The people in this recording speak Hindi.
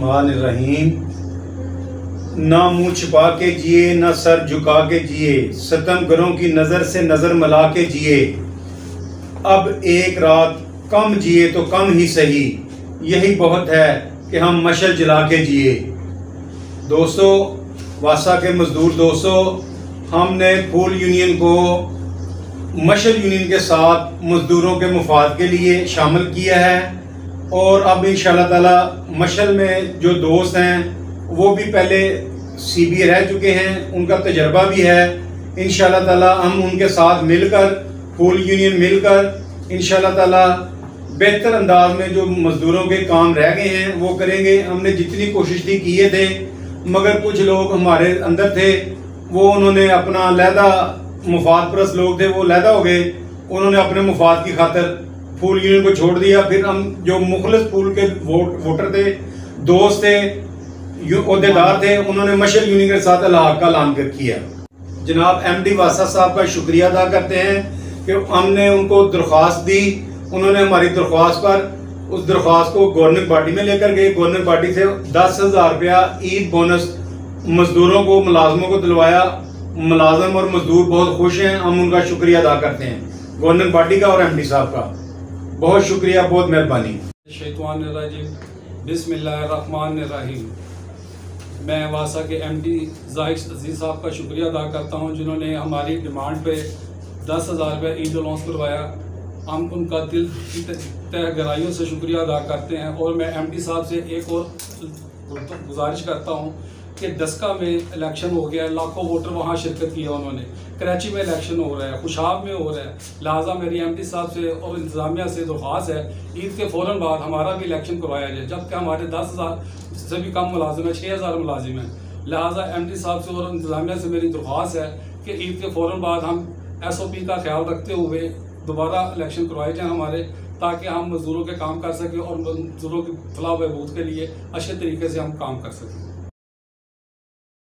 बिस्मिल्लाहिर्रहमानिर्रहीम। ना मुँह छिपा के जिए, ना सर झुका के जिए, सितमगरों की नज़र से नज़र मिला के जिए। अब एक रात कम जिए तो कम ही सही, यही बहुत है कि हम मशल जला के जिए। दोस्तों, वासा के मजदूर दोस्तों, हमने फूल यूनियन को मशल यूनियन के साथ मजदूरों के मुफाद के लिए शामिल किया है और अब इंशाल्लाह ताला मशल में जो दोस्त हैं वो भी पहले CBA रह चुके हैं, उनका तजर्बा भी है। इंशाल्लाह ताला हम उनके साथ मिलकर फूल यूनियन मिलकर इंशाल्लाह ताला बेहतर अंदाज में जो मजदूरों के काम रह गए हैं वो करेंगे। हमने जितनी कोशिश थी किए थे, मगर कुछ लोग हमारे अंदर थे, वो उन्होंने अपना लहदा मुफाद परस्त लोग थे, वो लहदा हो गए, उन्होंने अपने मुफाद की खातिर फूल यूनियन को छोड़ दिया। फिर हम जो मुखलिस फूल के वोटर थे, दोस्त थे, ओहदेदार थे, उन्होंने मशल यूनियन के साथ अलहाक का ऐलान कर किया। जनाब MD वासा साहब का शुक्रिया अदा करते हैं कि हमने उनको दरख्वास्त दी, उन्होंने हमारी दरख्वास्त पर उस दरख्वास्त को गवर्निंग पार्टी में लेकर गए। गवर्निंग पार्टी से 10,000 रुपया ईद बोनस मजदूरों को, मुलाजमों को दिलवाया। मुलाजम और मजदूर बहुत खुश हैं, हम उनका शुक्रिया अदा करते हैं, गवर्निंग पार्टी का और MD साहब का बहुत शुक्रिया, बहुत मेहरबानी। बिस्मिल्लाहिर्रहमानिर्रहीम। मैं वासा के MD जाहिद अजीज साहब का शुक्रिया अदा करता हूं, जिन्होंने हमारी डिमांड पे 10,000 रुपये ईद अलाउंस करवाया। हम उनका दिल की तह गहराइयों से शुक्रिया अदा करते हैं। और मैं MD साहब से एक और गुजारिश करता हूं कि डस्का में इलेक्शन हो गया, लाखों वोटर वहां शिरकत किया उन्होंने। कराची में इलेक्शन हो रहा है, खुशाब में हो रहा है, लिहाजा मेरी MD साहब से और इंतजामिया से दरख्वास्त है ईद के फ़ौरन बाद हमारा भी इलेक्शन करवाया जाए, जबकि हमारे 10,000 से भी कम मुलाजिम है, 6,000 मुलाजिम है। लिहाजा MD साहब से और इंतजामिया से मेरी दरख्वास्त है कि ईद के फ़ौरन बाद हम SOP का ख्याल रखते हुए दोबारा इलेक्शन करवाए जाएँ हमारे, ताकि हम मजदूरों के काम कर सकें और मजदूरों की फलाह बहबूद के लिए अच्छे तरीके से हम काम कर सकें।